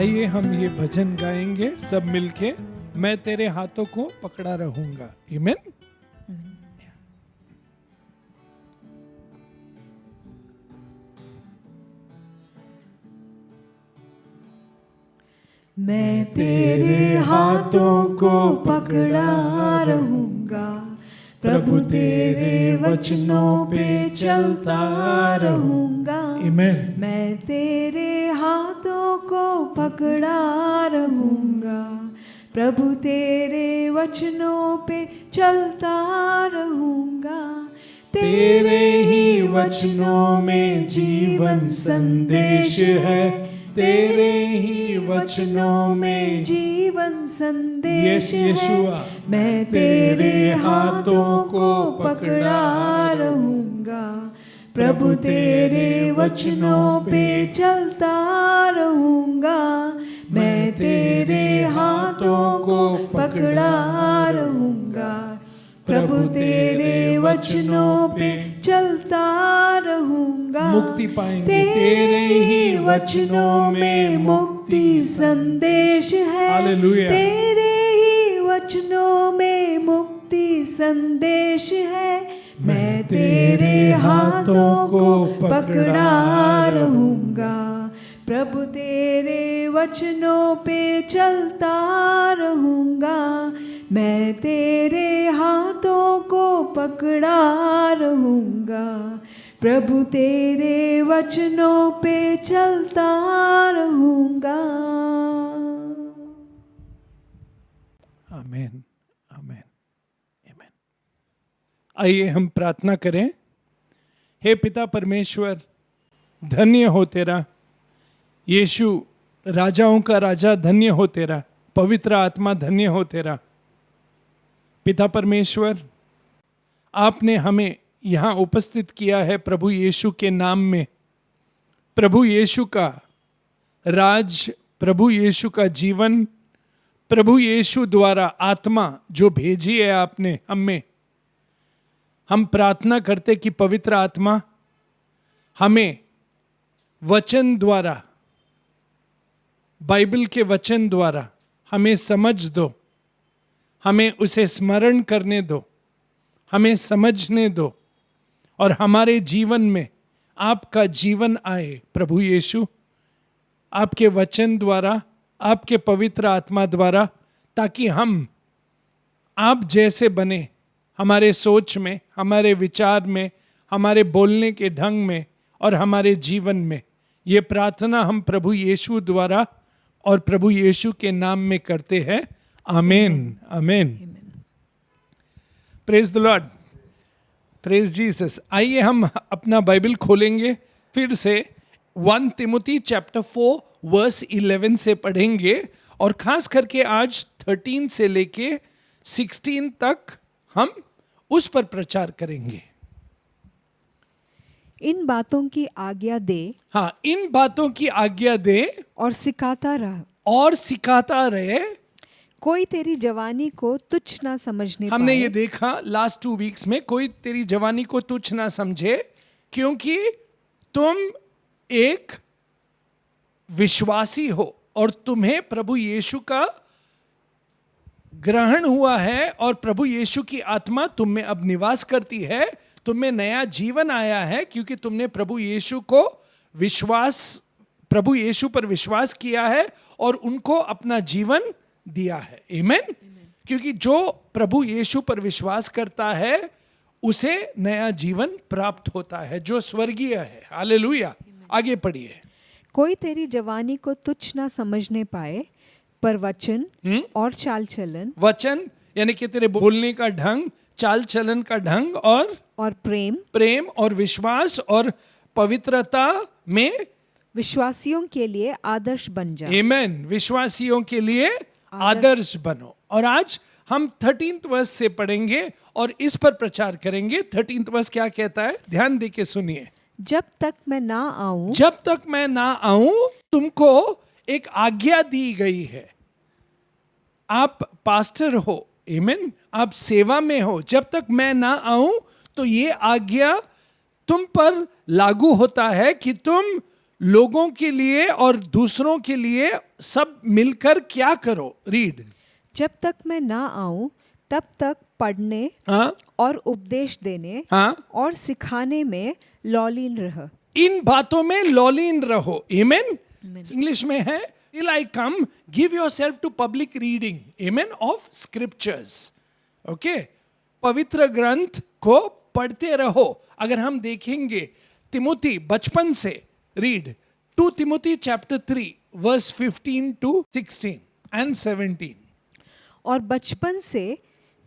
आइए हम ये भजन गाएंगे सब मिलके। मैं तेरे हाथों को पकड़ा रहूंगा। आमीन। मैं तेरे हाथों को पकड़ा रहूंगा, प्रभु तेरे वचनों पे चलता रहूंगा। आमीन। मैं तेरे हाथों को पकड़ा रहूंगा, प्रभु तेरे वचनों पे चलता रहूंगा। तेरे ही वचनों में जीवन संदेश है, तेरे ही वचनों में जीवन संदेश है। मैं तेरे हाथों को पकड़ा रहूंगा, प्रभु तेरे वचनों पे चलता रहूंगा। मैं तेरे हाथों को पकड़ा रहूंगा, प्रभु तेरे वचनों पे चलता रहूंगा। मुक्ति पाएंगे तेरे ही वचनों में मुक्ति संदेश है। हालेलुया। तेरे ही वचनों में मुक्ति संदेश है। मैं तेरे हाथों को पकड़ा रहूंगा, प्रभु तेरे वचनों पे चलता रहूंगा। मैं तेरे हाथों को पकड़ा रहूंगा, प्रभु तेरे वचनों पे चलता रहूंगा। आमीन, आमीन, आमीन। आइए हम प्रार्थना करें। हे पिता परमेश्वर, धन्य हो तेरा यीशु, राजाओं का राजा, धन्य हो तेरा पवित्र आत्मा, धन्य हो तेरा पिता परमेश्वर। आपने हमें यहाँ उपस्थित किया है प्रभु यीशु के नाम में। प्रभु यीशु का राज, प्रभु यीशु का जीवन, प्रभु यीशु द्वारा आत्मा जो भेजी है आपने हम में। हम प्रार्थना करते कि पवित्र आत्मा हमें वचन द्वारा, बाइबल के वचन द्वारा हमें समझ दो, हमें उसे स्मरण करने दो, हमें समझने दो और हमारे जीवन में आपका जीवन आए। प्रभु यीशु, आपके वचन द्वारा, आपके पवित्र आत्मा द्वारा, ताकि हम आप जैसे बने, हमारे सोच में, हमारे विचार में, हमारे बोलने के ढंग में और हमारे जीवन में। ये प्रार्थना हम प्रभु यीशु द्वारा और प्रभु यीशु के नाम में करते हैं। आमीन, आमीन। Praise the Lord, praise Jesus. आइए हम अपना बाइबल खोलेंगे फिर से 1 तिमुथी चैप्टर 4 वर्स 11 से पढ़ेंगे और खास करके आज 13 से लेके 16 तक हम उस पर प्रचार करेंगे। इन बातों की आज्ञा दे, हाँ, इन बातों की आज्ञा दे और सिखाता रह, और सिखाता रहे। कोई तेरी जवानी को तुच्छ ना समझने हमने पाए। ये देखा लास्ट 2 वीक्स में, कोई तेरी जवानी को तुच्छ ना समझे, क्योंकि तुम एक विश्वासी हो और तुम्हें प्रभु यीशु का ग्रहण हुआ है और प्रभु यीशु की आत्मा तुम में अब निवास करती है। तुम में नया जीवन आया है क्योंकि तुमने प्रभु यीशु को प्रभु यीशु पर विश्वास किया है और उनको अपना जीवन दिया है। आमीन। क्योंकि जो प्रभु यीशु पर विश्वास करता है उसे नया जीवन प्राप्त होता है जो स्वर्गीय है। हालेलुया। आगे पढ़िए। कोई तेरी जवानी को तुच्छ ना समझने पाए, पर वचन और चाल चलन, वचन यानी कि तेरे बोलने का ढंग, चाल चलन का ढंग और प्रेम और विश्वास और पवित्रता में विश्वासियों के लिए आदर्श बन जा। आमीन। विश्वासियों के लिए आदर्श बनो। और आज हम 13th वर्स से पढ़ेंगे और इस पर प्रचार करेंगे। 13th वर्स क्या कहता है, ध्यान दे के सुनिए। जब तक मैं ना आऊं, जब तक मैं ना आऊं तुमको एक आज्ञा दी गई है। आप पास्टर हो, आमीन, आप सेवा में हो। जब तक मैं ना आऊं तो ये आज्ञा तुम पर लागू होता है कि तुम लोगों के लिए और दूसरों के लिए सब मिलकर क्या करो? रीड। जब तक मैं ना आऊं तब तक पढ़ने हाँ और उपदेश देने हाँ, और सिखाने में लौलीन रह। इन बातों में लौलीन रहो। आमेन। Amen. इंग्लिश में है, till I come, give yourself to public reading, amen, of scriptures. Okay, पवित्र ग्रंथ को पढ़ते रहो। अगर हम देखेंगे तिमोथी बचपन से, read 2 Timothy chapter 3 verse 15 to 16 and 17. और बचपन से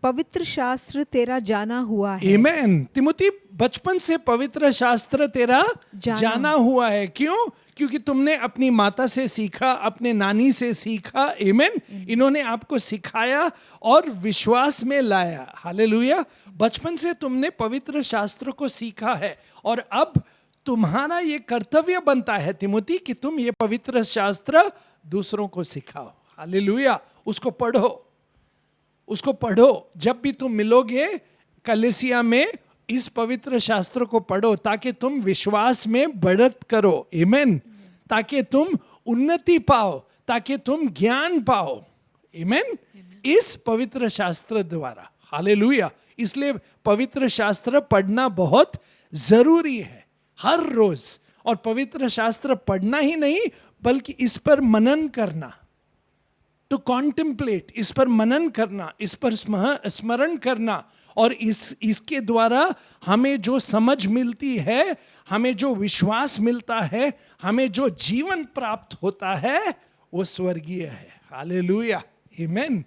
पवित्र शास्त्र तेरा जाना हुआ है। आमेन। तिमोथी बचपन से पवित्र शास्त्र तेरा जाना हुआ है। क्यों? क्योंकि तुमने अपनी माता से सीखा, अपने नानी से सीखा। आमेन। इन्होंने आपको सिखाया और विश्वास में लाया। हालेलुया। बचपन से तुमने पवित्र शास्त्र को सीखा है और अब तुम्हारा ये कर्तव्य बनता है तिमोथी कि तुम ये पवित्र शास्त्र दूसरों को सिखाओ। हालेलुया। उसको पढ़ो, उसको पढ़ो। जब भी तुम मिलोगे कलीसिया में, इस पवित्र शास्त्र को पढ़ो ताकि तुम विश्वास में बढ़त करो। आमेन। ताकि तुम उन्नति पाओ, ताकि तुम ज्ञान पाओ। आमेन। इस पवित्र शास्त्र द्वारा। हालेलुया। इसलिए पवित्र शास्त्र पढ़ना बहुत जरूरी है हर रोज। और पवित्र शास्त्र पढ़ना ही नहीं बल्कि इस पर मनन करना, टू कॉन्टेम्पलेट, इस पर मनन करना, इस पर स्मरण करना। और इसके द्वारा हमें जो समझ मिलती है, हमें जो विश्वास मिलता है, हमें जो जीवन प्राप्त होता है, वो स्वर्गीय है। हालेलुया। आमेन।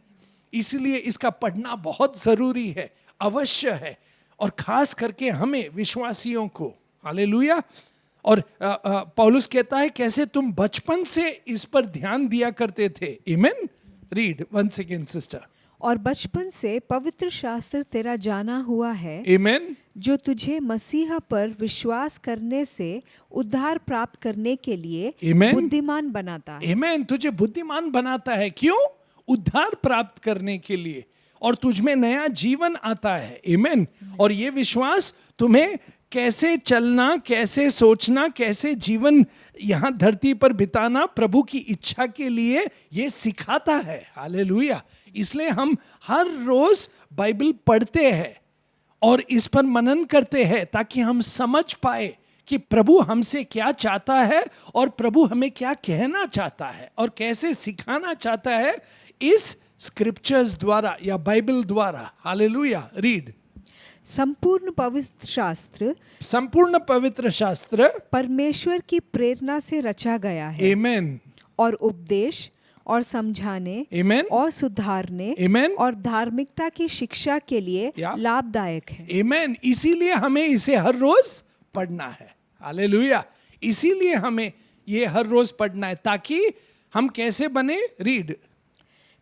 इसलिए इसका पढ़ना बहुत जरूरी है, अवश्य है। और खास करके हमें विश्वासियों को। हालेलुया। और पौलुस कहता है कैसे तुम बचपन से इस पर ध्यान दिया करते थे। Amen. Read once again sister. और बचपन से पवित्र शास्त्र तेरा जाना हुआ है। आमेन। जो तुझे मसीहा पर विश्वास करने से उद्धार प्राप्त करने के लिए Amen. बुद्धिमान बनाता है। आमेन। तुझे बुद्धिमान बनाता है। क्यों? उद्धार प्राप्त करने के लिए। और तुझ में नया जीवन आता है। आमेन। और ये विश्वास तुम्हें कैसे चलना, कैसे सोचना, कैसे जीवन यहां धरती पर बिताना प्रभु की इच्छा के लिए ये सिखाता है। हालेलुया। इसलिए हम हर रोज बाइबल पढ़ते हैं और इस पर मनन करते हैं ताकि हम समझ पाए कि प्रभु हमसे क्या चाहता है और प्रभु हमें क्या कहना चाहता है और कैसे सिखाना चाहता है इस स्क्रिप्चर्स द्वारा या बाइबल द्वारा। हालेलुया। रीड। संपूर्ण पवित्र शास्त्र, संपूर्ण पवित्र शास्त्र परमेश्वर की प्रेरणा से रचा गया है। आमेन। और उपदेश और समझाने, आमेन, और सुधारने, आमेन, और धार्मिकता की शिक्षा के लिए या लाभदायक है। आमेन। इसीलिए हमें इसे हर रोज पढ़ना है। हालेलुया। इसीलिए हमें ये हर रोज पढ़ना है ताकि हम कैसे बने? रीड।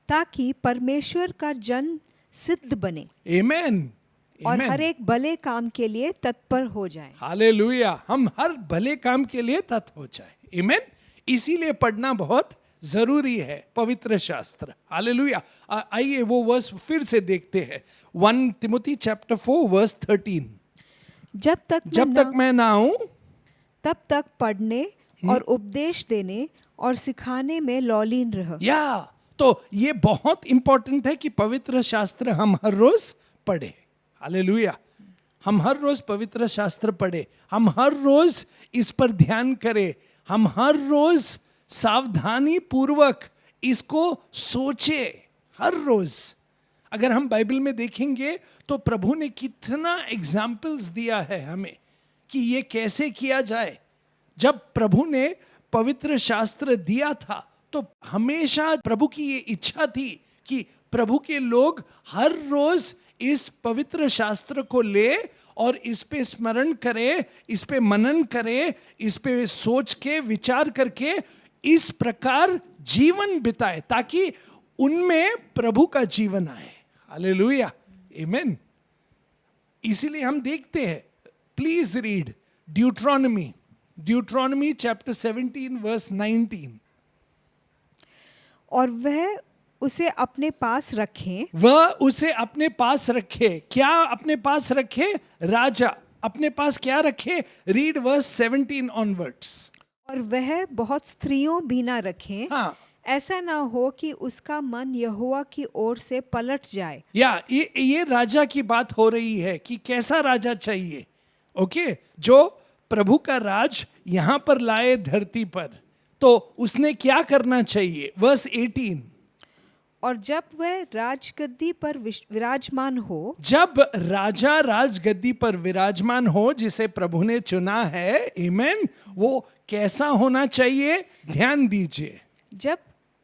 ताकि परमेश्वर का जन सिद्ध बने आमेन। और हर एक भले काम के लिए तत्पर हो जाए। हालेलुया। हम हर भले काम के लिए तत्पर हो जाए। आमेन। इसीलिए पढ़ना बहुत जरूरी है पवित्र शास्त्र। हालेलुया। आइए वो वर्स फिर से देखते हैं। 1 तिमोथी चैप्टर 4 वर्स 13। जब तक मैं ना आऊं तब तक पढ़ने और उपदेश देने और सिखाने में लौलीन रह। या तो ये बहुत इंपॉर्टेंट है कि पवित्र शास्त्र हम हर रोज पढ़े। हालेलुया। हम हर रोज पवित्र शास्त्र पढ़े, हम हर रोज इस पर ध्यान करें, हम हर रोज सावधानी पूर्वक इसको सोचे। हर रोज अगर हम बाइबल में देखेंगे तो प्रभु ने कितना एग्जाम्पल्स दिया है हमें कि ये कैसे किया जाए। जब प्रभु ने पवित्र शास्त्र दिया था तो हमेशा प्रभु की ये इच्छा थी कि प्रभु के लोग हर रोज इस पवित्र शास्त्र को ले और इस पे स्मरण करे, इस पे मनन करे, इस पे सोच के विचार करके इस प्रकार जीवन बिताए ताकि उनमें प्रभु का जीवन आए। हालेलुया। आमेन। इसीलिए हम देखते हैं, please read Deuteronomy chapter 17 verse 19। और वह उसे अपने पास रखें। वह उसे अपने पास रखे। क्या अपने पास रखे? राजा अपने पास क्या रखे? Read verse 17 onwards. और वह बहुत स्त्रियों भी ना रखें, हाँ, ऐसा ना हो कि उसका मन यहोवा की ओर से पलट जाए। या ये राजा की बात हो रही है कि कैसा राजा चाहिए। ओके, जो प्रभु का राज यहां पर लाए धरती पर, तो उसने क्या करना चाहिए। वर्स 18, और जब वह राजगद्दी पर विराजमान हो, जब राजा राजगद्दी पर विराजमान हो जिसे प्रभु ने चुना है, आमेन, वो कैसा होना चाहिए, ध्यान दीजिए। जब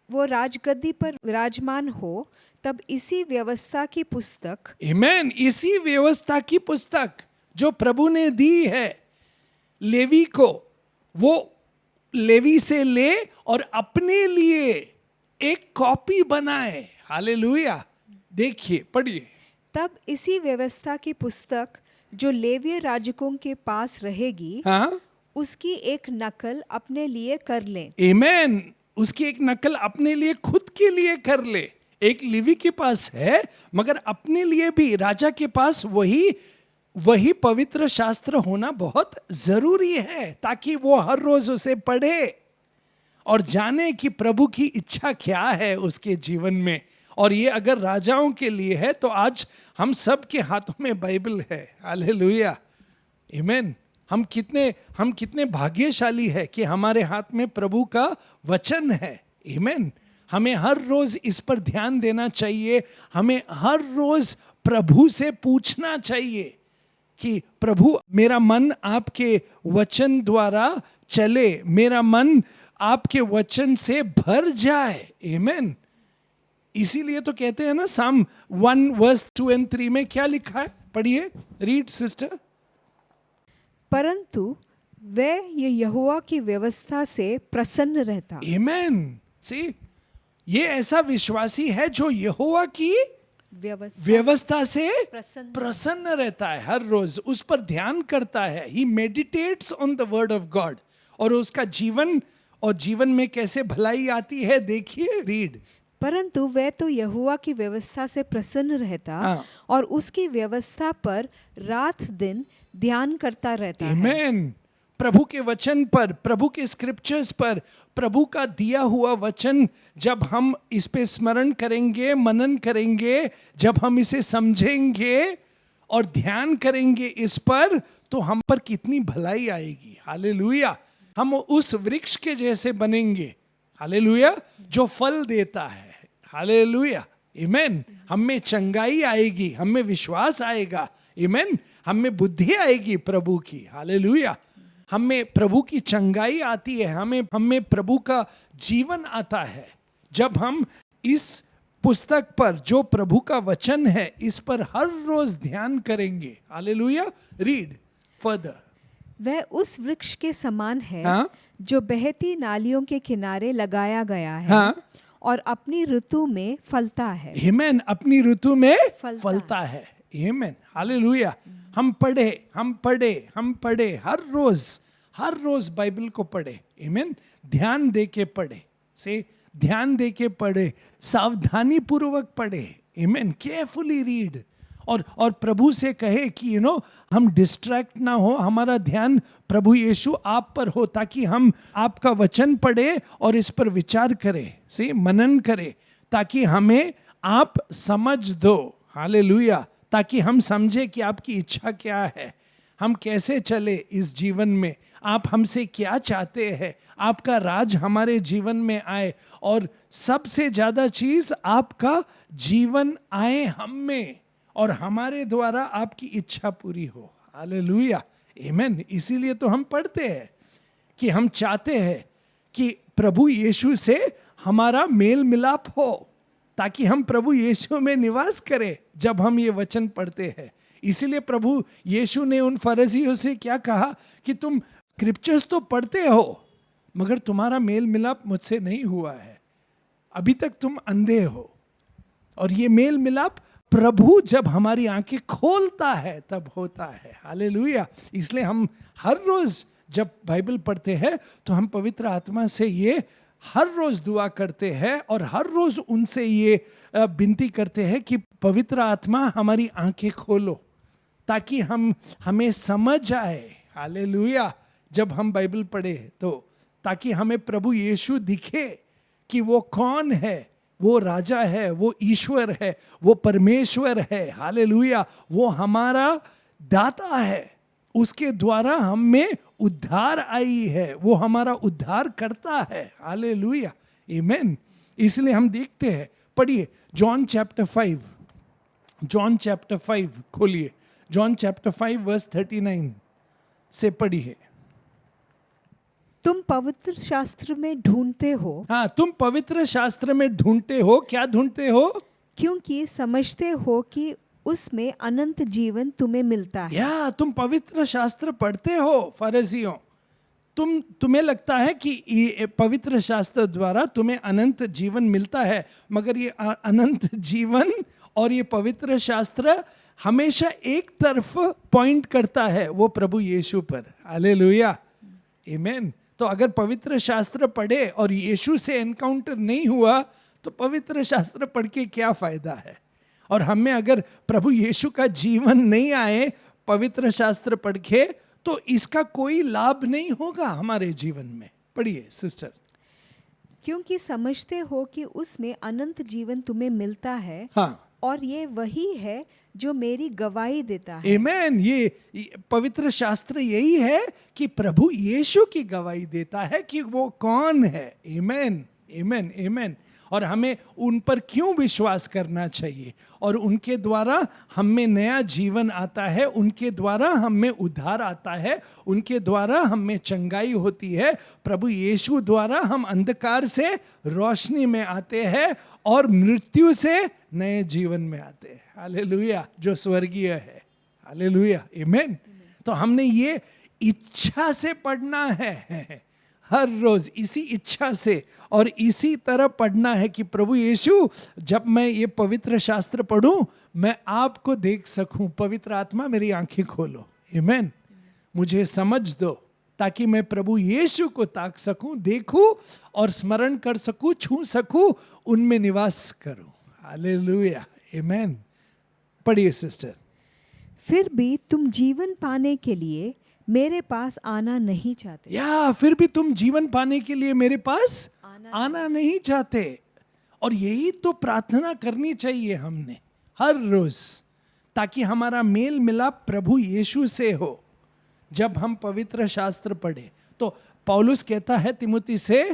वो राजगद्दी पर विराजमान हो, तब इसी व्यवस्था की पुस्तक, आमेन, इसी व्यवस्था की पुस्तक जो प्रभु ने दी है लेवी को, वो लेवी से ले और अपने लिए एक कॉपी बनाए। हालेलुया, देखिए, पढ़िए। तब इसी व्यवस्था की पुस्तक जो लेवीय याजकों के पास रहेगी, हाँ, उसकी एक नकल अपने लिए कर लें। आमेन, उसकी एक नकल अपने लिए, खुद के लिए कर ले। एक लेवी के पास है, मगर अपने लिए भी राजा के पास वही पवित्र शास्त्र होना बहुत जरूरी है, ताकि वो हर रोज उसे पढ़े और जाने कि प्रभु की इच्छा क्या है उसके जीवन में। और ये अगर राजाओं के लिए है, तो आज हम सब के हाथों में बाइबल है। हालेलुया, आमेन। हम कितने भाग्यशाली है कि हमारे हाथ में प्रभु का वचन है। आमेन। हमें हर रोज इस पर ध्यान देना चाहिए। हमें हर रोज प्रभु से पूछना चाहिए कि प्रभु, मेरा मन आपके वचन द्वारा चले, मेरा मन आपके वचन से भर जाए। आमेन। इसीलिए तो कहते हैं ना, साम 1 वर्स 2 और 3 में क्या लिखा है, पढ़िए, रीड सिस्टर। परंतु वह ये यहोवा की व्यवस्था से प्रसन्न रहता। आमेन। सी, ये ऐसा विश्वासी है जो यहोवा की व्यवस्था से प्रसन्न रहता है, हर रोज उस पर ध्यान करता है। He meditates on the word of God, और उसका जीवन में कैसे भलाई आती है, देखिए, रीड। परंतु वह तो यहोवा की व्यवस्था से प्रसन्न रहता, हाँ। और उसकी व्यवस्था पर रात दिन ध्यान करता रहता है। आमेन। प्रभु के वचन पर, प्रभु के स्क्रिप्चर्स पर, प्रभु का दिया हुआ वचन जब हम इस पे स्मरण करेंगे, मनन करेंगे, जब हम इसे समझेंगे और ध्यान करेंगे इस पर, तो हम पर कितनी भलाई आएगी। हालेलुया। हम उस वृक्ष के जैसे बनेंगे, हालेलुया, जो फल देता है। हालेलुया, आमेन। हम में चंगाई आएगी, हम में विश्वास आएगा, आमेन। हम में बुद्धि आएगी प्रभु की। हालेलुया। हम में प्रभु की चंगाई आती है, हम में प्रभु का जीवन आता है जब हम इस पुस्तक पर, जो प्रभु का वचन है, इस पर हर रोज ध्यान करेंगे। Hallelujah, read further. वह उस वृक्ष के समान है, हाँ? जो बहती नालियों के किनारे लगाया गया है, हाँ? और अपनी ऋतु में फलता है। आमेन, अपनी ऋतु में फलता है। आमेन, हालेलुया। हम पढ़े हर रोज बाइबल को पढ़े। आमेन, ध्यान दे के पढ़े, ध्यान दे के पढ़े, सावधानी पूर्वक पढ़े। आमेन, केयरफुली रीड। और प्रभु से कहे कि हम डिस्ट्रैक्ट ना हो, हमारा ध्यान प्रभु यीशु आप पर हो, ताकि हम आपका वचन पढ़े और इस पर विचार करें, मनन करें, ताकि हमें आप समझ दो। हालेलुया। ताकि हम समझे कि आपकी इच्छा क्या है, हम कैसे चले इस जीवन में, आप हमसे क्या चाहते हैं, आपका राज हमारे जीवन में आए, और सबसे ज्यादा चीज, आपका जीवन आए हम में और हमारे द्वारा आपकी इच्छा पूरी हो। Hallelujah, amen. इसीलिए तो हम पढ़ते हैं कि हम चाहते हैं कि प्रभु यीशु से हमारा मेल मिलाप हो, ताकि हम प्रभु यीशु में निवास करें जब हम ये वचन पढ़ते हैं। इसीलिए प्रभु यीशु ने उन फरीसियों से क्या कहा कि तुम स्क्रिप्चर्स तो पढ़ते हो, मगर तुम्हारा मेल मिलाप मुझसे नहीं हुआ है, अभी तक तुम अंधे हो। और ये मेल मिलाप प्रभु जब हमारी आंखें खोलता है तब होता है। हालेलुया। इसलिए हम हर रोज जब बाइबल पढ़ते हैं तो हम पवित्र आत्मा से ये हर रोज दुआ करते हैं और हर रोज उनसे ये विनती करते हैं कि पवित्र आत्मा हमारी आंखें खोलो, ताकि हमें समझ आए। हालेलुया। जब हम बाइबल पढ़े तो ताकि हमें प्रभु यीशु दिखे कि वो कौन है, वो राजा है, वो ईश्वर है, वो परमेश्वर है, हालेलुया, वो हमारा दाता है, उसके द्वारा हम में उद्धार आई है, वो हमारा उद्धार करता है, हालेलुया, आमीन। इसलिए हम देखते हैं, पढ़िए जॉन चैप्टर 5 खोलिए, जॉन चैप्टर 5 वर्स 39 से पढ़िए। तुम पवित्र शास्त्र में ढूंढते हो, हाँ, तुम पवित्र शास्त्र में ढूंढते हो, क्या ढूंढते हो? क्योंकि समझते हो कि उसमें अनंत जीवन तुम्हें मिलता है। या तुम पवित्र शास्त्र पढ़ते हो फरीसियों, तुम्हें लगता है कि ये पवित्र शास्त्र द्वारा तुम्हें अनंत जीवन मिलता है, मगर ये अनंत जीवन और ये पवित्र शास्त्र हमेशा एक तरफ पॉइंट करता है, वो प्रभु यीशु पर, हालेलुया, आमीन। तो अगर पवित्र शास्त्र पढ़े और यीशु से एनकाउंटर नहीं हुआ तो पवित्र शास्त्र पढ़ के क्या फायदा है? और हमें अगर प्रभु यीशु का जीवन नहीं आए पवित्र शास्त्र पढ़ के, तो इसका कोई लाभ नहीं होगा हमारे जीवन में। पढ़िए सिस्टर। क्योंकि समझते हो कि उसमें अनंत जीवन तुम्हें मिलता है, हाँ, और ये वही है जो मेरी गवाही देता है। आमीन। ये पवित्र शास्त्र यही है कि प्रभु यीशु की गवाही देता है कि वो कौन है। आमीन, आमीन, आमीन। और हमें उन पर क्यों विश्वास करना चाहिए, और उनके द्वारा हम में नया जीवन आता है, उनके द्वारा हम में उद्धार आता है, उनके द्वारा हम में चंगाई होती है। प्रभु यीशु द्वारा हम अंधकार से रोशनी में आते हैं और मृत्यु से नए जीवन में आते हैं, हालेलुया, जो स्वर्गीय है, हालेलुया, आमीन। तो हमने ये इच्छा से पढ़ना है, हर रोज इसी इच्छा से और इसी तरह पढ़ना है कि प्रभु यीशु, जब मैं ये पवित्र शास्त्र पढ़ूं मैं आपको देख सकूं। पवित्र आत्मा मेरी आंखें खोलो, आमीन, मुझे समझ दो, ताकि मैं प्रभु यीशु को ताक सकूं, देखूं और स्मरण कर सकूं, छू सकूं, उनमें निवास करूं, हालेलुया, आमीन। पढ़िए सिस्टर। फिर भी तुम जीवन पाने के लिए मेरे पास आना नहीं चाहते। या फिर भी तुम जीवन पाने के लिए मेरे पास आना नहीं चाहते। और यही तो प्रार्थना करनी चाहिए हमने हर रोज, ताकि हमारा मेल मिलाप प्रभु यीशु से हो। जब हम पवित्र शास्त्र पढ़े तो पौलुस कहता है तिमुथी से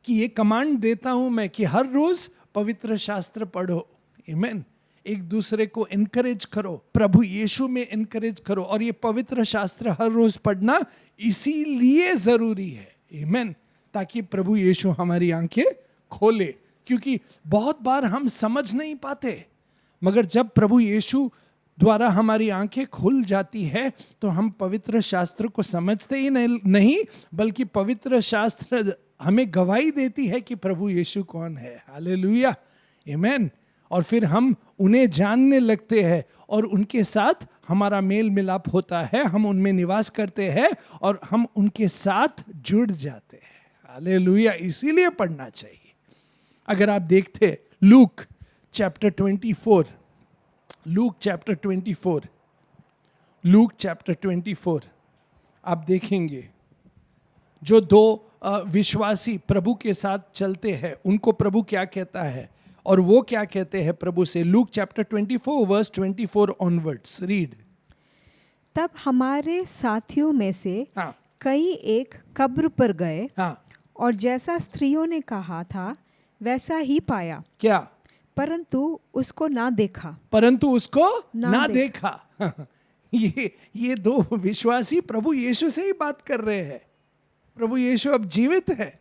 कि ये कमांड देता हूं मैं कि हर रोज पवित्र शास्त्र पढ़ो, आमीन। एक दूसरे को एनकरेज करो, प्रभु यीशु में एनकरेज करो। और ये पवित्र शास्त्र हर रोज पढ़ना इसीलिए जरूरी है, आमीन, ताकि प्रभु यीशु हमारी आंखें खोले। क्योंकि बहुत बार हम समझ नहीं पाते, मगर जब प्रभु यीशु द्वारा हमारी आंखें खुल जाती है तो हम पवित्र शास्त्र को समझते ही नहीं, बल्कि पवित्र शास्त्र हमें गवाही देती है कि प्रभु यीशु कौन है, हालेलुया, आमीन। और फिर हम उन्हें जानने लगते हैं और उनके साथ हमारा मेल मिलाप होता है, हम उनमें निवास करते हैं और हम उनके साथ जुड़ जाते हैं, हालेलुया। इसीलिए पढ़ना चाहिए। अगर आप देखते लूक चैप्टर 24, लूक चैप्टर 24 आप देखेंगे, जो दो विश्वासी प्रभु के साथ चलते हैं उनको प्रभु क्या कहता है और वो क्या कहते हैं प्रभु से। Luke chapter 24 verse 24 onwards, read. तब हमारे साथियों में से हाँ, कई एक कब्र पर गए, हाँ, और जैसा स्त्रियों ने कहा था वैसा ही पाया, क्या? परंतु उसको ना देखा। परंतु उसको ना ना देखा। ये दो विश्वासी प्रभु यीशु से ही बात कर रहे हैं। प्रभु यीशु अब जीवित है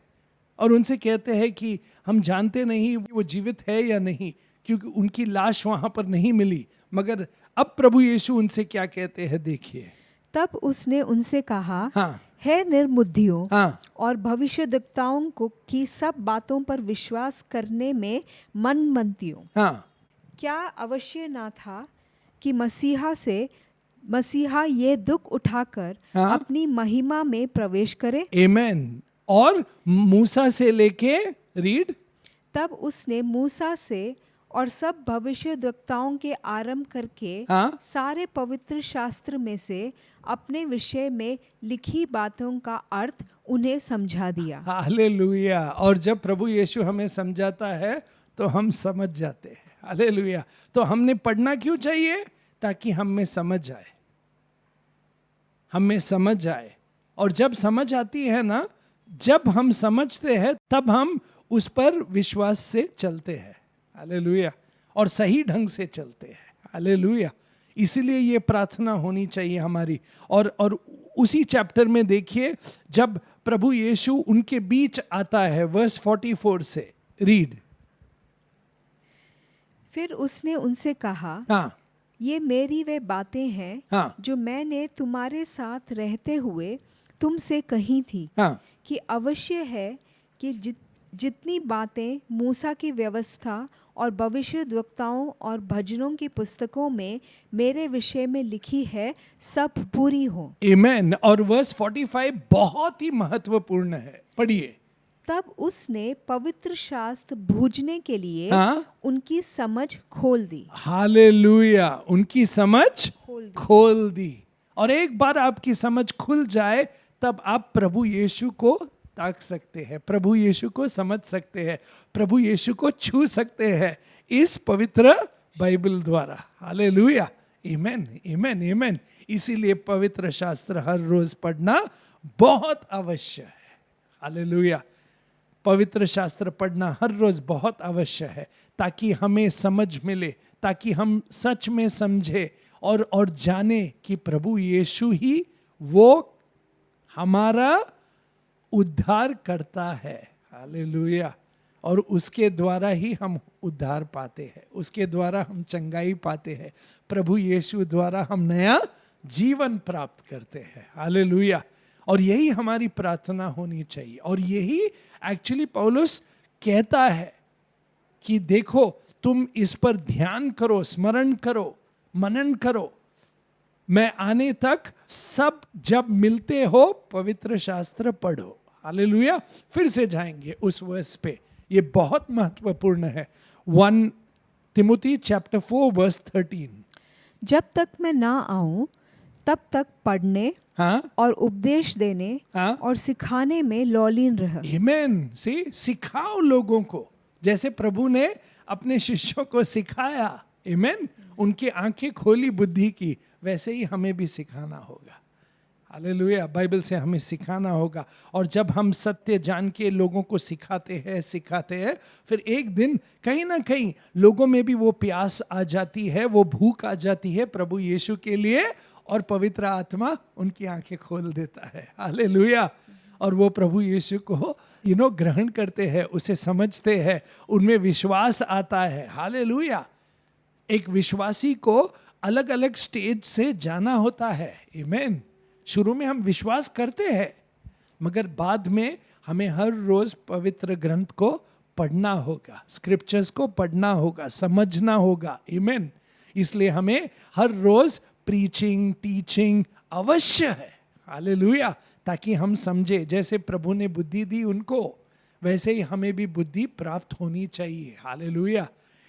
और उनसे कहते हैं कि हम जानते नहीं वो जीवित है या नहीं, क्योंकि उनकी लाश वहां पर नहीं मिली। मगर अब प्रभु यीशु उनसे क्या कहते हैं, देखिए। तब उसने उनसे कहा, हाँ, हे निर्बुद्धियों, हाँ, और भविष्यद्वक्ताओं को की सब बातों पर विश्वास करने में मनमंतियों, हाँ, क्या अवश्य ना था कि मसीहा ये दुख उठाकर हाँ, अपनी महिमा में प्रवेश करे। आमेन। और मूसा से लेके, रीड। तब उसने मूसा से और सब भविष्यद्वक्ताओं के आरंभ करके हाँ। सारे पवित्र शास्त्र में से अपने विषय में लिखी बातों का अर्थ उन्हें समझा दिया। हालेलुया। और जब प्रभु यीशु हमें समझाता है तो हम समझ जाते हैं। हालेलुया। तो हमने पढ़ना क्यों चाहिए? ताकि हम में समझ आए, हमें समझ आए। और जब समझ आती है ना, जब हम समझते हैं तब हम उस पर विश्वास से चलते हैं। हालेलुया। और सही ढंग से चलते हैं। हालेलुया। इसीलिए ये प्रार्थना होनी चाहिए हमारी। और उसी चैप्टर में देखिए, जब प्रभु यीशु उनके बीच आता है, वर्स 44 से रीड। फिर उसने उनसे कहा, हाँ ये मेरी वे बातें हैं हाँ जो मैंने तुम्हारे साथ रहते हुए तुमसे कही थी, हाँ कि अवश्य है कि जितनी बातें मूसा की व्यवस्था और भविष्यद्वक्ताओं और भजनों की पुस्तकों में मेरे विषय में लिखी है, सब पूरी हो। आमेन। और वर्स 45 बहुत ही महत्वपूर्ण है, पढ़िए। तब उसने पवित्र शास्त्र बूझने के लिए हाँ। उनकी समझ खोल दी। हालेलुया। उनकी समझ खोल दी। खोल दी। और एक बार आपकी समझ खुल जाए तब आप प्रभु यीशु को ताक सकते हैं, प्रभु यीशु को समझ सकते हैं, प्रभु यीशु को छू सकते हैं इस पवित्र बाइबल द्वारा। हालेलुया। आमेन आमेन आमेन। इसीलिए पवित्र शास्त्र हर रोज पढ़ना बहुत आवश्यक है। हालेलुया। पवित्र शास्त्र पढ़ना हर रोज बहुत आवश्यक है, ताकि हमें समझ मिले, ताकि हम सच में समझे और जाने कि प्रभु यीशु ही वो हमारा उद्धार करता है। हालेलुया। और उसके द्वारा ही हम उद्धार पाते हैं, उसके द्वारा हम चंगाई पाते हैं, प्रभु यीशु द्वारा हम नया जीवन प्राप्त करते हैं। हालेलुया। और यही हमारी प्रार्थना होनी चाहिए। और यही एक्चुअली पौलुस कहता है कि देखो, तुम इस पर ध्यान करो, स्मरण करो, मनन करो, मैं आने तक सब जब मिलते हो पवित्र शास्त्र पढ़ो। हालेलुया। फिर से जाएंगे उस वर्स पे, ये बहुत महत्वपूर्ण है। 1 तिमुथी चैप्टर 4 वर्स 13। जब तक मैं ना आऊं तब तक पढ़ने हाँ और उपदेश देने हाँ और सिखाने में लौलीन रह। आमेन। सी सिखाओ लोगों को, जैसे प्रभु ने अपने शिष्यों को सिखाया। आमेन। उनकी आंखें खोली बुद्धि की, वैसे ही हमें भी सिखाना होगा। हालेलुया। बाइबल से हमें सिखाना होगा। और जब हम सत्य जान के लोगों को सिखाते हैं, फिर एक दिन कहीं ना कहीं लोगों में भी वो प्यास आ जाती है, वो भूख आ जाती है प्रभु यीशु के लिए, और पवित्र आत्मा उनकी आंखें खोल देता है। हालेलुया। और वो प्रभु यीशु को ग्रहण करते हैं, उसे समझते हैं, उनमें विश्वास आता है। हालेलुया। एक विश्वासी को अलग अलग स्टेज से जाना होता है। आमेन। शुरू में हम विश्वास करते हैं, मगर बाद में हमें हर रोज पवित्र ग्रंथ को पढ़ना होगा, स्क्रिप्चर्स को पढ़ना होगा, समझना होगा। आमेन। इसलिए हमें हर रोज प्रीचिंग, टीचिंग अवश्य है। हालेलुया। ताकि हम समझे, जैसे प्रभु ने बुद्धि दी उनको, वैसे ही हमें भी बुद्धि प्राप्त होनी चाहिए। हालेलुया।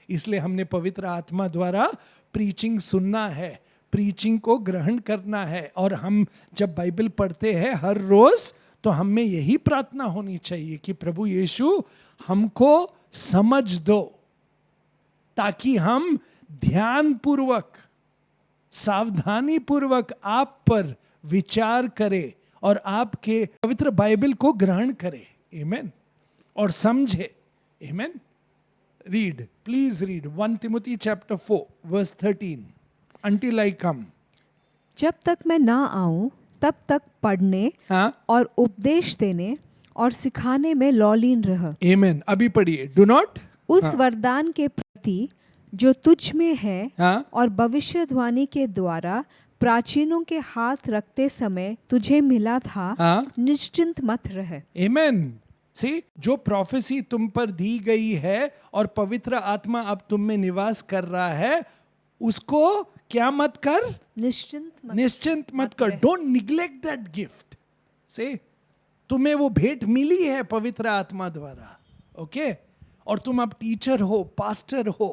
इसलिए हमने पवित्र आत्मा द्वारा प्रीचिंग सुनना है, प्रीचिंग को ग्रहण करना है। और हम जब बाइबल पढ़ते हैं हर रोज, तो हम में यही प्रार्थना होनी चाहिए कि प्रभु यीशु हमको समझ दो, ताकि हम ध्यान पूर्वक, सावधानी पूर्वक आप पर विचार करें और आपके पवित्र बाइबल को ग्रहण करें। आमेन। और समझे। Amen. Read, please read 1 Timothy chapter 4 verse 13। Until I come. जब तक मैं ना आऊं तब तक पढ़ने हाँ और उपदेश देने और सिखाने में लौलीन रह। आमेन। अभी पढ़िए। डू नॉट उस वरदान के प्रति जो तुझ में है हाँ और भविष्यवाणी के द्वारा प्राचीनों के हाथ रखते समय तुझे मिला था, हाँ निश्चिंत मत रह। आमेन। सी, जो प्रोफेसी तुम पर दी गई है और पवित्र आत्मा अब तुम में निवास कर रहा है, उसको क्या मत कर? निश्चिंत मत कर। Don't neglect that gift. से तुम्हें वो भेंट मिली है पवित्र आत्मा द्वारा। ओके। और तुम अब टीचर हो, पास्टर हो,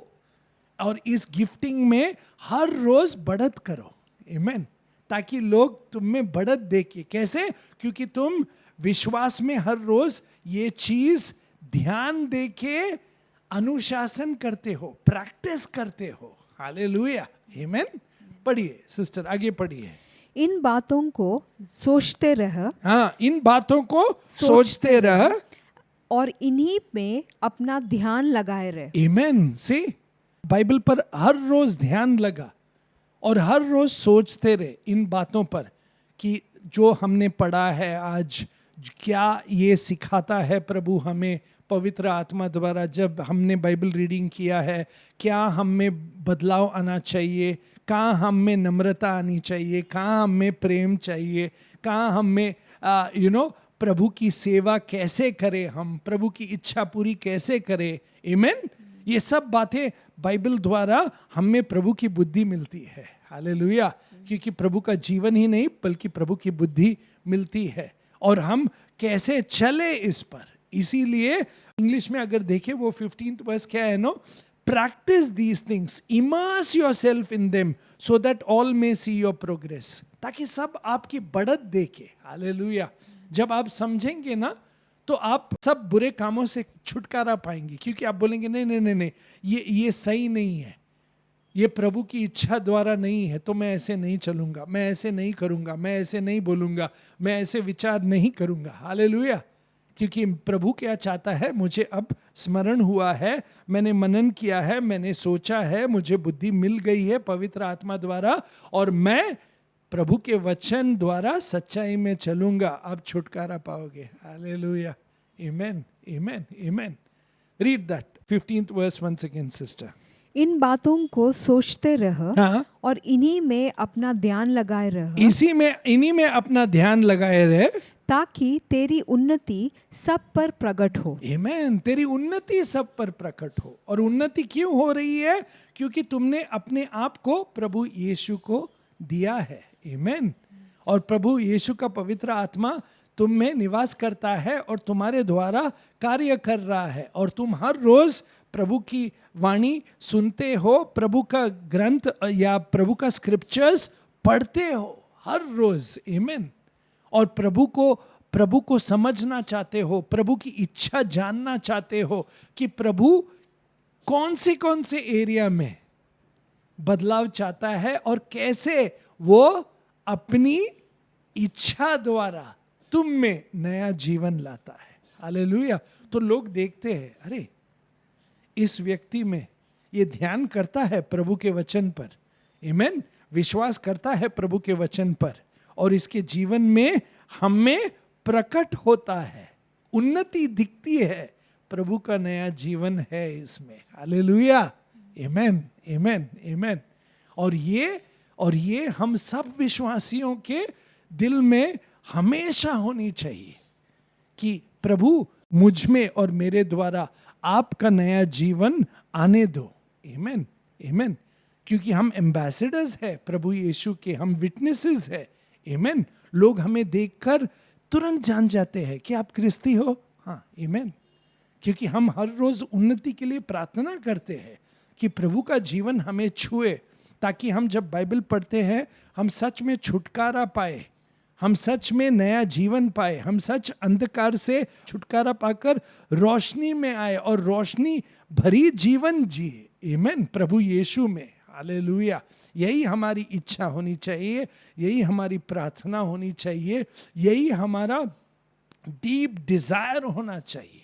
और इस गिफ्टिंग में हर रोज बढ़त करो, आमीन, ताकि लोग तुम में बढ़त देखे। कैसे? क्योंकि तुम विश्वास में हर रोज ये चीज ध्यान देके अनुशासन करते हो, प्रैक्टिस करते हो। हालेलुया, आमीन। पढ़िए सिस्टर, आगे पढ़िए। इन बातों को सोचते रह, हाँ, इन बातों को सोचते रह, और इन्हीं में अपना ध्यान लगाए रहे। आमीन। सी, बाइबल पर हर रोज ध्यान लगा और हर रोज सोचते रहे इन बातों पर कि जो हमने पढ़ा है आज, क्या ये सिखाता है प्रभु हमें पवित्र आत्मा द्वारा जब हमने बाइबल रीडिंग किया है। क्या हम में बदलाव आना चाहिए, कहाँ हम में नम्रता आनी चाहिए, कहाँ हम में प्रेम चाहिए, कहाँ हम में प्रभु की सेवा कैसे करें, हम प्रभु की इच्छा पूरी कैसे करें। आमीन। ये सब बातें बाइबल द्वारा हमें प्रभु की बुद्धि मिलती है। हालेलुया। क्योंकि प्रभु का जीवन ही नहीं बल्कि प्रभु की बुद्धि मिलती है, और हम कैसे चले इस पर। इसीलिए इंग्लिश में अगर देखें वो 15th वर्स क्या है, no, practice these things, immerse yourself in them so that all may see your progress, ताकि सब आपकी बढ़त देखे। हालेलुया। जब आप समझेंगे ना तो आप सब बुरे कामों से छुटकारा पाएंगे, क्योंकि आप बोलेंगे नहीं नहीं नहीं नहीं, ये सही नहीं है, ये प्रभु की इच्छा द्वारा नहीं है, तो मैं ऐसे नहीं चलूंगा, मैं ऐसे नहीं करूंगा, मैं ऐसे नहीं बोलूंगा, मैं ऐसे विचार नहीं करूंगा। हालेलुया। क्योंकि प्रभु क्या चाहता है, मुझे अब स्मरण हुआ है, मैंने मनन किया है, मैंने सोचा है, मुझे बुद्धि मिल गई है पवित्र आत्मा द्वारा, और मैं प्रभु के वचन द्वारा सच्चाई में चलूंगा। आप छुटकारा पाओगे। Hallelujah, amen, amen, amen. Read that 15th verse once again sister. इन बातों को सोचते रह, हाँ, और इन्हीं में अपना ध्यान लगाए रह, इन्हीं में अपना ध्यान लगाए रहे, ताकि तेरी उन्नति सब पर प्रकट हो। आमीन। तेरी उन्नति सब पर प्रकट हो। और उन्नति क्यों हो रही है? क्योंकि तुमने अपने आप को प्रभु यीशु को दिया है। आमीन। और प्रभु यीशु का पवित्र आत्मा तुम में निवास करता है और तुम्हारे द्वारा कार्य कर रहा है, और तुम हर रोज प्रभु की वाणी सुनते हो, प्रभु का ग्रंथ या प्रभु का स्क्रिप्चर्स पढ़ते हो हर रोज। आमीन। और प्रभु को समझना चाहते हो, प्रभु की इच्छा जानना चाहते हो कि प्रभु कौन से एरिया में बदलाव चाहता है और कैसे वो अपनी इच्छा द्वारा तुम में नया जीवन लाता है। हालेलुया। तो लोग देखते हैं, अरे इस व्यक्ति में ये ध्यान करता है प्रभु के वचन पर, आमीन, विश्वास करता है प्रभु के वचन पर, और इसके जीवन में हमें प्रकट होता है, उन्नति दिखती है, प्रभु का नया जीवन है इसमें। हालेलुया, आमीन, आमीन, आमीन। और ये हम सब विश्वासियों के दिल में हमेशा होनी चाहिए कि प्रभु मुझ में और मेरे द्वारा आपका नया जीवन आने दो। आमीन, आमीन। क्योंकि हम एम्बेसडर्स है प्रभु यीशु के, हम विटनेसेस है। आमीन। लोग हमें देखकर तुरंत जान जाते हैं कि आप क्रिस्ती हो। हाँ, आमीन। क्योंकि हम हर रोज उन्नति के लिए प्रार्थना करते हैं कि प्रभु का जीवन हमें छुए, ताकि हम जब बाइबल पढ़ते हैं हम सच में छुटकारा पाए, हम सच में नया जीवन पाए, हम सच अंधकार से छुटकारा पाकर रोशनी में आए और रोशनी भरी जीवन जिए। आमीन। प्रभु यीशु में। हालेलुया। यही हमारी इच्छा होनी चाहिए, यही हमारी प्रार्थना होनी चाहिए, यही हमारा डीप डिजायर होना चाहिए।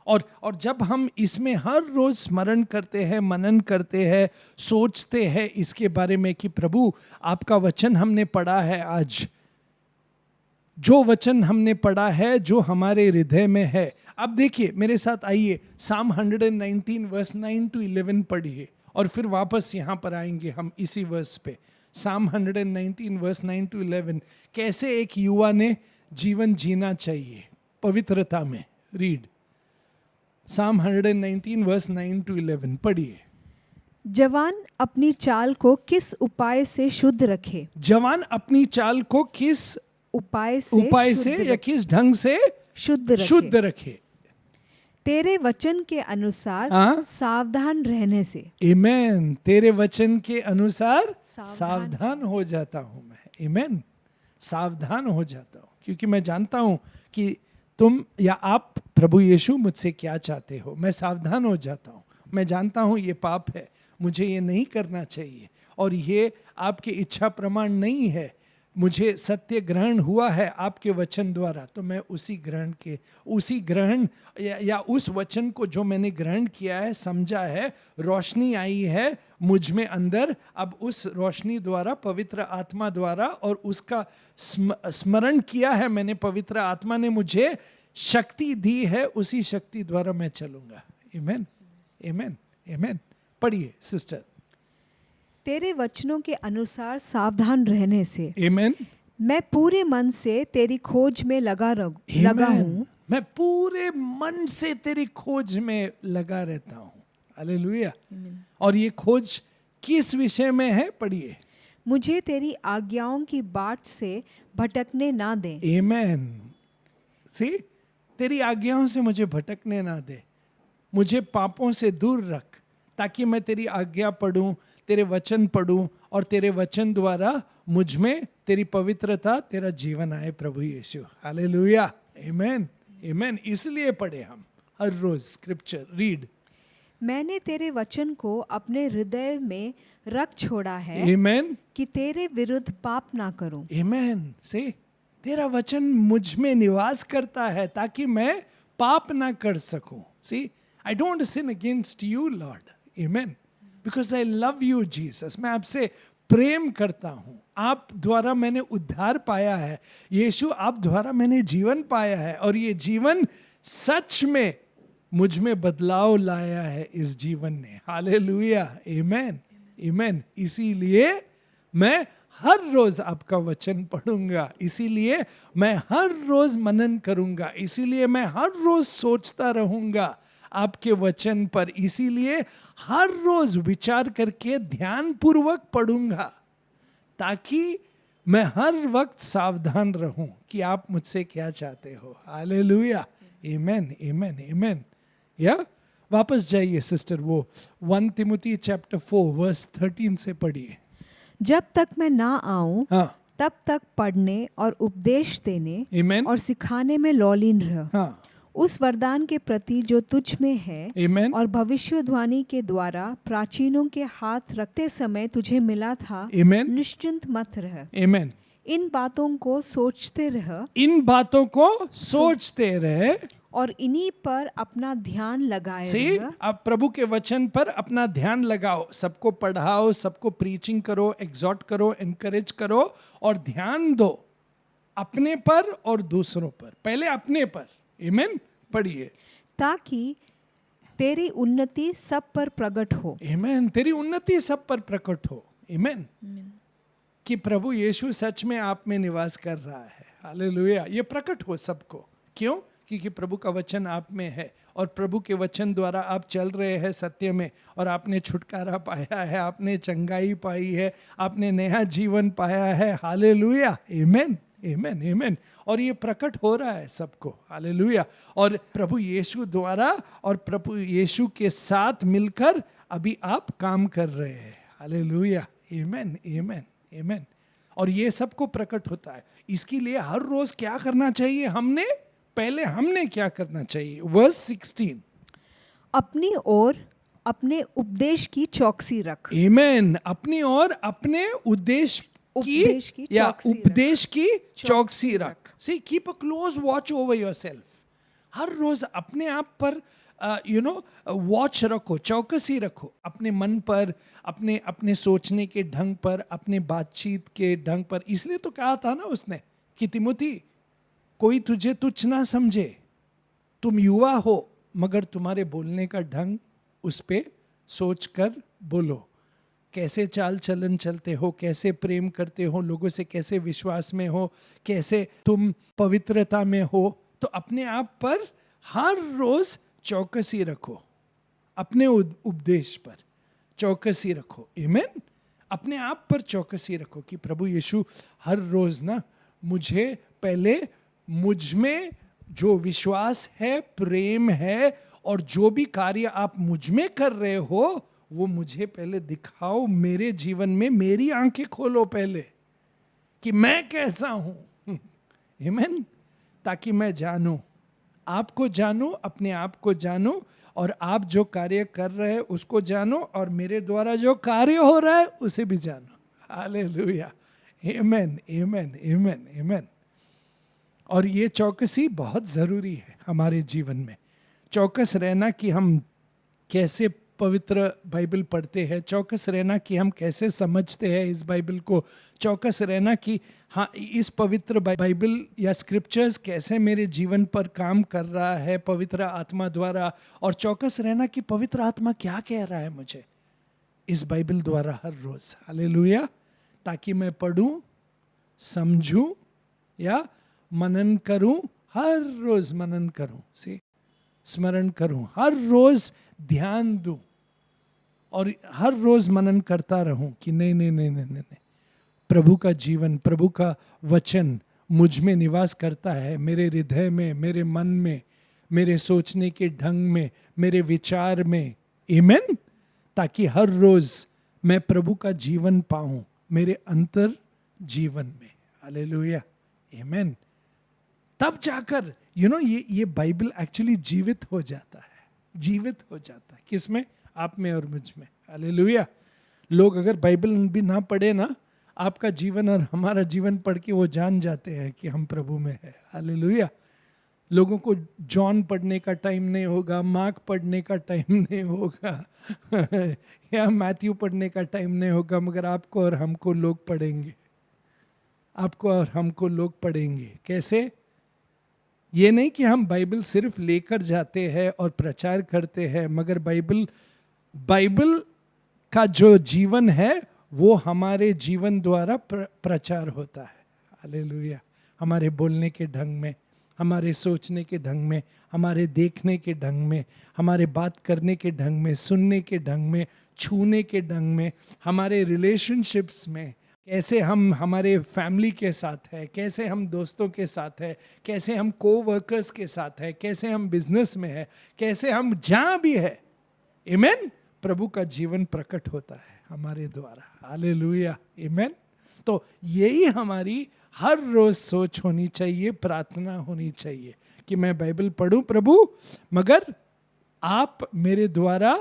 और जब हम इसमें हर रोज स्मरण करते हैं, मनन करते हैं, सोचते हैं इसके बारे में कि प्रभु आपका वचन हमने पढ़ा है, आज जो वचन हमने पढ़ा है जो हमारे हृदय में है। अब देखिए मेरे साथ आइए, साम 119 वर्स 9 to 11 पढ़िए, और फिर वापस यहाँ पर आएंगे हम इसी वर्स पे। साम 119 वर्स 9 to 11, कैसे एक युवा ने जीवन जीना चाहिए पवित्रता में। रीड साम 119 वर्स 9 to 11 पढ़िए। जवान अपनी चाल को किस उपाय से शुद्ध रखे, जवान अपनी चाल को किस उपाय से या किस ढंग से शुद्ध शुद्ध रखे। तेरे वचन के अनुसार हाँ? सावधान रहने से। आमेन। तेरे वचन के अनुसार सावधान सावधान हो जाता हूं मैं। आमेन। सावधान हो जाता हूं क्योंकि मैं जानता हूं कि तुम या आप प्रभु यीशु मुझसे क्या चाहते हो। मैं सावधान हो जाता हूं। मैं जानता हूं ये पाप है, मुझे ये नहीं करना चाहिए और ये आपकी इच्छा प्रमाण नहीं है। मुझे सत्य ग्रहण हुआ है आपके वचन द्वारा, तो मैं उसी ग्रहण या उस वचन को जो मैंने ग्रहण किया है, समझा है, रोशनी आई है मुझ में अंदर, अब उस रोशनी द्वारा, पवित्र आत्मा द्वारा, और उसका स्मरण किया है मैंने, पवित्र आत्मा ने मुझे शक्ति दी है, उसी शक्ति द्वारा मैं चलूंगा। आमेन, आमेन, आमेन। पढ़िए सिस्टर। तेरे वचनों के अनुसार सावधान रहने से आमेन। मैं पूरे मन से तेरी खोज में लगा हूँ। मैं पूरे मन से तेरी खोज में लगा रहता हूँ। हालेलुया। और ये खोज किस विषय में है? पढ़िए। मुझे तेरी आज्ञाओं की बाट से भटकने ना दे। आमेन। सी, तेरी आज्ञाओं से मुझे भटकने ना दे। मुझे पापों से दूर रख ताकि मैं तेरी आज्ञा पढ़ूं, तेरे वचन पढ़ूं और तेरे वचन द्वारा मुझ में तेरी पवित्रता, तेरा जीवन आए प्रभु यीशु। हालेलुया। आमेन, आमेन। इसलिए पढ़े हम हर रोज स्क्रिप्चर रीड। मैंने तेरे वचन को अपने हृदय में रख छोड़ा है आमेन, कि तेरे विरुद्ध पाप ना करूं। आमेन। से तेरा वचन मुझ में निवास करता है ताकि मैं पाप ना कर सकूं। See, I don't sin against you Lord. Amen. Because I love you Jesus. मैं आपसे प्रेम करता हूं। आप द्वारा मैंने उद्धार पाया है यीशु, आप द्वारा मैंने जीवन पाया है और ये जीवन सच में मुझ में बदलाव लाया है इस जीवन ने। हालेलुया। आमेन, आमेन। इसीलिए मैं हर रोज आपका वचन पढ़ूंगा, इसीलिए मैं हर रोज मनन करूंगा, इसीलिए मैं हर रोज सोचता रहूंगा आपके वचन पर, इसीलिए हर रोज विचार करके ध्यान पूर्वक पढ़ूंगा ताकि मैं हर वक्त सावधान रहूं कि आप मुझसे क्या चाहते हो। हालेलुया। आमेन, आमेन, आमेन। या वापस जाइए सिस्टर, वो 1 तिमुथी चैप्टर 4 वर्स 13 से पढ़िए। जब तक मैं ना आऊं हाँ, तब तक पढ़ने और उपदेश देने आमेन, और सिखाने में लौलीन रह। हाँ, उस वरदान के प्रति जो तुझ में है आमेन, और भविष्यवाणी के द्वारा प्राचीनों के हाथ रखते समय तुझे मिला था, आमेन, निश्चिंत मत रह। आमेन। इन बातों को सोचते रह इन बातों को सोचते रहे। और इन्हीं पर अपना ध्यान लगाए सी, रह। आप प्रभु के वचन पर अपना ध्यान लगाओ, सबको पढ़ाओ, सबको प्रीचिंग करो, एग्जॉर्ट करो, एनकरेज करो और ध्यान दो अपने पर और दूसरों पर। पहले अपने पर। आमेन। पढ़िए। ताकि तेरी उन्नति सब पर प्रकट हो। आमेन। तेरी उन्नति सब पर प्रकट हो। आमेन। कि प्रभु यीशु सच में आप में निवास कर रहा है। हालेलुया। ये प्रकट हो सबको। क्यों? क्योंकि प्रभु का वचन आप में है और प्रभु के वचन द्वारा आप चल रहे हैं सत्य में और आपने छुटकारा पाया है, आपने चंगाई पाई है, आपने नया जीवन पाया है। हालेलुया। आमेन, आमेन, आमेन। और ये प्रकट हो रहा है सबको। हालेलुया। और प्रभु यीशु द्वारा और प्रभु यीशु के साथ मिलकर अभी आप काम कर रहे हैं। हालेलुया। आमेन, आमेन, आमेन। और ये सबको प्रकट होता है। इसके लिए हर रोज क्या करना चाहिए? हमने क्या करना चाहिए? वर्स 16। अपनी ओर अपने उपदेश की चौकसी रख। आमेन। अपनी ओर अपने उपदेश की या चौकसी उपदेश की चौकसी रख। See, keep a close watch over yourself. हर रोज अपने आप पर वॉच रखो, चौकसी रखो, अपने मन पर, अपने सोचने के ढंग पर, अपने बातचीत के ढंग पर। इसलिए तो कहा था ना उसने कि तिमोथी, कोई तुझे तुच्छ ना समझे, तुम युवा हो मगर तुम्हारे बोलने का ढंग उस पे सोच कर बोलो। कैसे चाल चलन चलते हो, कैसे प्रेम करते हो लोगों से, कैसे विश्वास में हो, कैसे तुम पवित्रता में हो। तो अपने आप पर हर रोज चौकसी रखो, अपने उपदेश पर चौकसी रखो। आमेन। अपने आप पर चौकसी रखो कि प्रभु यीशु हर रोज ना मुझे पहले मुझ में जो विश्वास है, प्रेम है और जो भी कार्य आप मुझ में कर रहे हो वो मुझे पहले दिखाओ, मेरे जीवन में मेरी आंखें खोलो पहले कि मैं कैसा हूं। आमीन। ताकि मैं जानूं, आपको जानूं, अपने आप को जानूं, और आप जो कार्य कर रहे हैं उसको जानो, और मेरे द्वारा जो कार्य हो रहा है उसे भी जानो। हालेलुया। आमीन, आमीन, आमीन, आमीन। और ये चौकसी बहुत ज़रूरी है हमारे जीवन में। चौकस रहना कि हम कैसे पवित्र बाइबल पढ़ते हैं, चौकस रहना कि हम कैसे समझते हैं इस बाइबल को, चौकस रहना कि हाँ इस पवित्र बाइबल या स्क्रिप्चर्स कैसे मेरे जीवन पर काम कर रहा है पवित्र आत्मा द्वारा, और चौकस रहना कि पवित्र आत्मा क्या कह रहा है मुझे इस बाइबल द्वारा हर रोज। हालेलुया। ताकि मैं पढ़ूं, समझूं या मनन करूं, हर रोज मनन करूं, स्मरण करूं, हर रोज ध्यान दूं, और हर रोज मनन करता रहूं कि नहीं नहीं नहीं नहीं नहीं, प्रभु का जीवन, प्रभु का वचन मुझ में निवास करता है, मेरे हृदय में, मेरे मन में, मेरे सोचने के ढंग में, मेरे विचार में। आमीन। ताकि हर रोज मैं प्रभु का जीवन पाऊं मेरे अंतर जीवन में। हालेलुया। आमीन। तब जाकर ये बाइबल एक्चुअली जीवित हो जाता है, जीवित हो जाता है। किसमें? आप में और मुझ में। हालेलुया। लोग अगर बाइबल भी ना पढ़े ना, आपका जीवन और हमारा जीवन पढ़ के वो जान जाते हैं कि हम प्रभु में है। हालेलुया। लोगों को जॉन पढ़ने का टाइम नहीं होगा, मार्क पढ़ने का टाइम नहीं होगा या मैथ्यू पढ़ने का टाइम नहीं होगा, मगर आपको और हमको लोग पढ़ेंगे, आपको और हमको लोग पढ़ेंगे। कैसे? ये नहीं कि हम बाइबल सिर्फ लेकर जाते हैं और प्रचार करते हैं, मगर बाइबल का जो जीवन है वो हमारे जीवन द्वारा प्रचार होता है। हालेलुया। हमारे बोलने के ढंग में, हमारे सोचने के ढंग में, हमारे देखने के ढंग में, हमारे बात करने के ढंग में, सुनने के ढंग में, छूने के ढंग में, हमारे रिलेशनशिप्स में, कैसे हम हमारे फैमिली के साथ है, कैसे हम दोस्तों के साथ है, कैसे हम कोवर्कर्स के साथ है, कैसे हम बिजनेस में है, कैसे हम जहाँ भी है। आमीन। प्रभु का जीवन प्रकट होता है हमारे द्वारा। हालेलुया। आमीन। तो यही हमारी हर रोज सोच होनी चाहिए, प्रार्थना होनी चाहिए कि मैं बाइबल पढ़ूं प्रभु, मगर आप मेरे द्वारा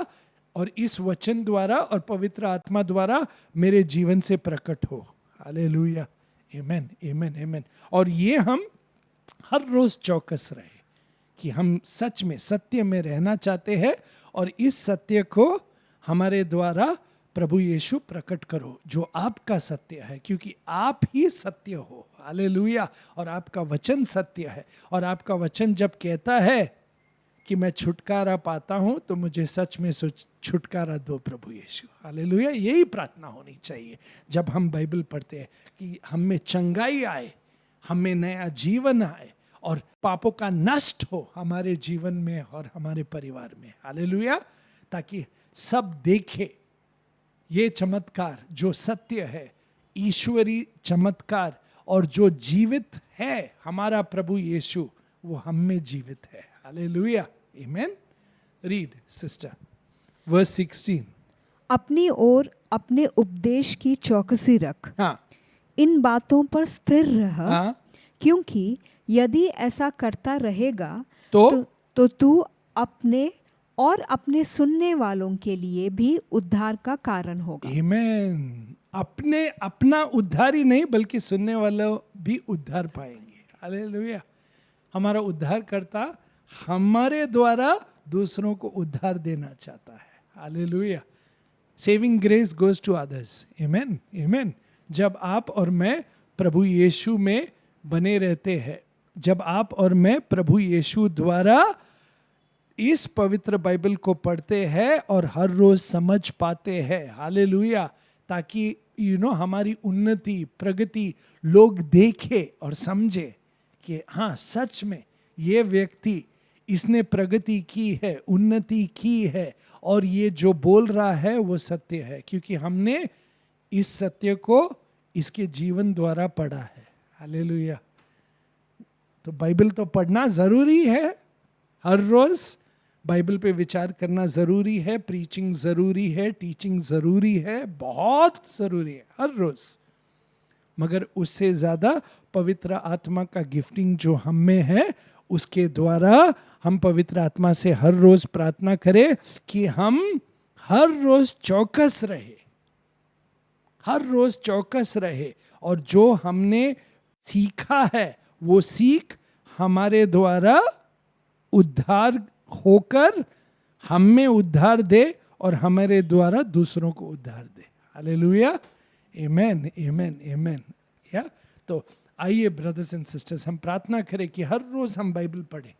और इस वचन द्वारा और पवित्र आत्मा द्वारा मेरे जीवन से प्रकट हो। हालेलुया। आमीन, आमीन, आमीन। और ये हम हर रोज चौकस रहे कि हम सच में, सत्य में रहना चाहते हैं, और इस सत्य को हमारे द्वारा प्रभु यीशु प्रकट करो जो आपका सत्य है, क्योंकि आप ही सत्य हो। हालेलुया। और आपका वचन सत्य है, और आपका वचन जब कहता है कि मैं छुटकारा पाता हूं तो मुझे सच में छुटकारा दो प्रभु यीशु। हालेलुया। यही प्रार्थना होनी चाहिए जब हम बाइबल पढ़ते हैं कि हम में चंगाई आए, हम में नया जीवन आए, और पापों का नष्ट हो हमारे जीवन में और हमारे परिवार में। हालेलुया। ताकि सब देखे ये चमत्कार जो सत्य है, ईश्वरी चमत्कार, और जो जीवित है हमारा प्रभु यीशु, वो हम में जीवित है। Hallelujah. Amen. Read sister verse 16। अपनी ओर अपने उपदेश की चौकसी रख, हाँ, इन बातों पर स्थिर रह, हाँ, क्योंकि यदि ऐसा करता रहेगा तो तू अपने और अपने सुनने वालों के लिए भी उद्धार का कारण होगा। आमीन। अपना उद्धार ही नहीं बल्कि सुनने वालों भी उद्धार पाएंगे। हालेलुया। हमारा उद्धार करता हमारे द्वारा दूसरों को उद्धार देना चाहता है। Hallelujah. Saving grace goes to others. Amen, amen. जब आप और मैं प्रभु यीशु में बने रहते हैं, जब आप और मैं प्रभु यीशु द्वारा इस पवित्र बाइबल को पढ़ते हैं और हर रोज समझ पाते हैं। हालेलुया। ताकि हमारी उन्नति, प्रगति लोग देखे और समझे कि हाँ सच में ये व्यक्ति, इसने प्रगति की है, उन्नति की है, और ये जो बोल रहा है वो सत्य है, क्योंकि हमने इस सत्य को इसके जीवन द्वारा पढ़ा है। हालेलुया। तो बाइबल तो पढ़ना जरूरी है हर रोज, बाइबल पे विचार करना ज़रूरी है, प्रीचिंग ज़रूरी है, टीचिंग ज़रूरी है, बहुत ज़रूरी है हर रोज़। मगर उससे ज़्यादा पवित्र आत्मा का गिफ्टिंग जो हम में है, उसके द्वारा हम पवित्र आत्मा से हर रोज़ प्रार्थना करें कि हम हर रोज़ चौकस रहे, हर रोज़ चौकस रहे, और जो हमने सीखा है वो सीख हमारे द्वारा उद्धार होकर हम में उद्धार दे और हमारे द्वारा दूसरों को उद्धार दे। हालेलुया, आमेन, आमेन, आमेन। या तो आइए ब्रदर्स एंड सिस्टर्स, हम प्रार्थना करें कि हर रोज हम बाइबल पढ़ें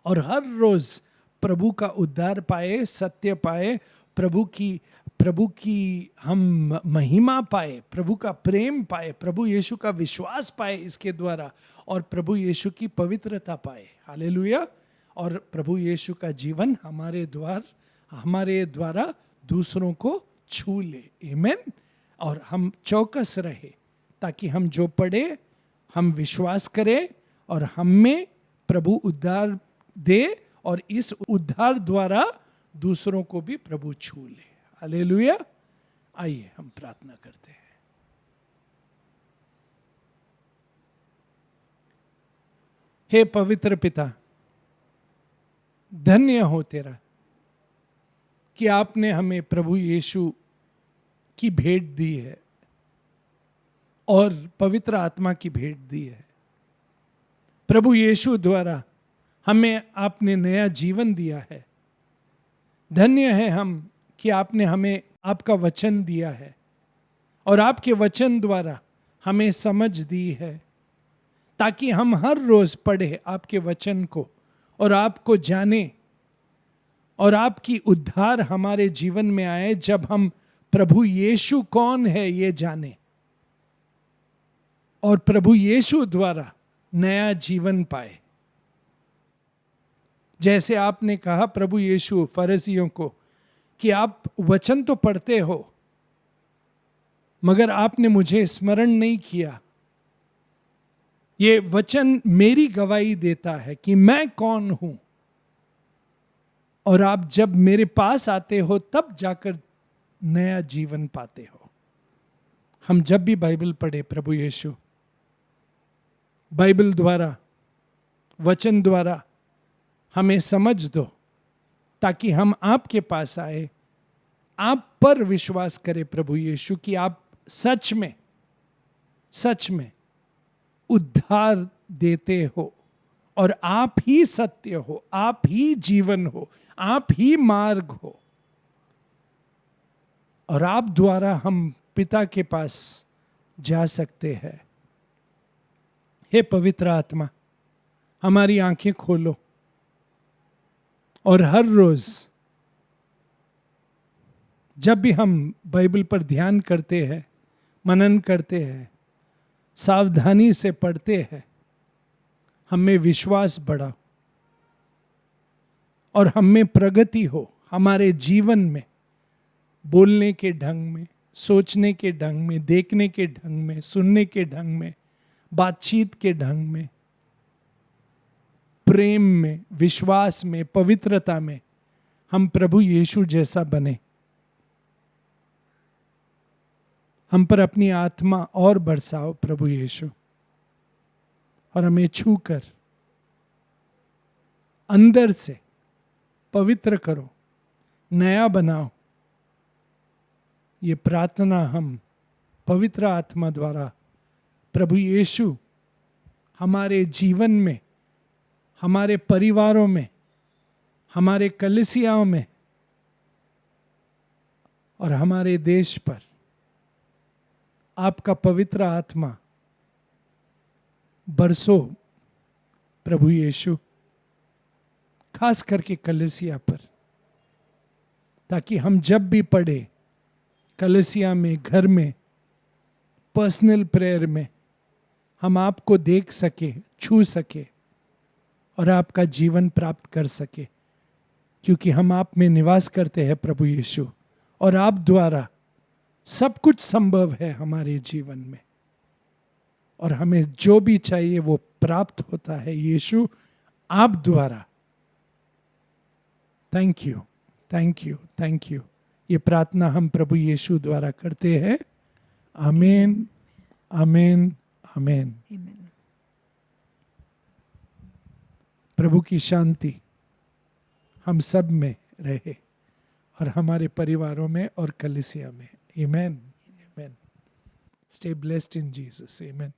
और हर रोज प्रभु का उद्धार पाए, सत्य पाए, प्रभु की हम महिमा पाए, प्रभु का प्रेम पाए, प्रभु यीशु का विश्वास पाए इसके द्वारा, और प्रभु यीशु की पवित्रता पाए। हालेलुया। और प्रभु यीशु का जीवन हमारे द्वारा दूसरों को छू ले। आमेन। और हम चौकस रहे ताकि हम जो पढ़े हम विश्वास करें और हम में प्रभु उद्धार दे और इस उद्धार द्वारा दूसरों को भी प्रभु छू ले। हालेलुया। आइए हम प्रार्थना करते हैं। हे पवित्र पिता, धन्य हो तेरा कि आपने हमें प्रभु यीशु की भेंट दी है और पवित्र आत्मा की भेंट दी है। प्रभु यीशु द्वारा हमें आपने नया जीवन दिया है। धन्य है हम कि आपने हमें आपका वचन दिया है और आपके वचन द्वारा हमें समझ दी है ताकि हम हर रोज पढ़े आपके वचन को और आपको जाने और आपकी उद्धार हमारे जीवन में आए जब हम प्रभु यीशु कौन है ये जाने और प्रभु यीशु द्वारा नया जीवन पाए। जैसे आपने कहा प्रभु यीशु फरीसियों को कि आप वचन तो पढ़ते हो मगर आपने मुझे स्मरण नहीं किया। ये वचन मेरी गवाही देता है कि मैं कौन हूं और आप जब मेरे पास आते हो तब जाकर नया जीवन पाते हो। हम जब भी बाइबल पढ़े प्रभु यीशु, बाइबल द्वारा, वचन द्वारा हमें समझ दो ताकि हम आपके पास आए, आप पर विश्वास करें प्रभु यीशु कि आप सच में उद्धार देते हो और आप ही सत्य हो, आप ही जीवन हो, आप ही मार्ग हो और आप द्वारा हम पिता के पास जा सकते हैं। हे पवित्र आत्मा, हमारी आंखें खोलो और हर रोज जब भी हम बाइबल पर ध्यान करते हैं, मनन करते हैं, सावधानी से पढ़ते हैं, हमें विश्वास बढ़ा और हमें प्रगति हो हमारे जीवन में, बोलने के ढंग में, सोचने के ढंग में, देखने के ढंग में, सुनने के ढंग में, बातचीत के ढंग में, प्रेम में, विश्वास में, पवित्रता में हम प्रभु यीशु जैसा बने। हम पर अपनी आत्मा और बरसाओ प्रभु यीशु और हमें छूकर अंदर से पवित्र करो, नया बनाओ। ये प्रार्थना हम पवित्र आत्मा द्वारा प्रभु यीशु हमारे जीवन में, हमारे परिवारों में, हमारे कलीसियाओं में और हमारे देश पर आपका पवित्र आत्मा बरसो प्रभु यीशु, खास करके कलीसिया पर, ताकि हम जब भी पढ़े कलीसिया में, घर में, पर्सनल प्रेयर में, हम आपको देख सके, छू सके और आपका जीवन प्राप्त कर सके, क्योंकि हम आप में निवास करते हैं प्रभु यीशु और आप द्वारा सब कुछ संभव है हमारे जीवन में और हमें जो भी चाहिए वो प्राप्त होता है यीशु आप द्वारा। Thank you, thank you, thank you. ये प्रार्थना हम प्रभु यीशु द्वारा करते हैं। आमीन, आमीन, आमीन। Amen. प्रभु की शांति हम सब में रहे और हमारे परिवारों में और कलीसिया में। आमीन, आमीन। Stay blessed in Jesus. आमीन।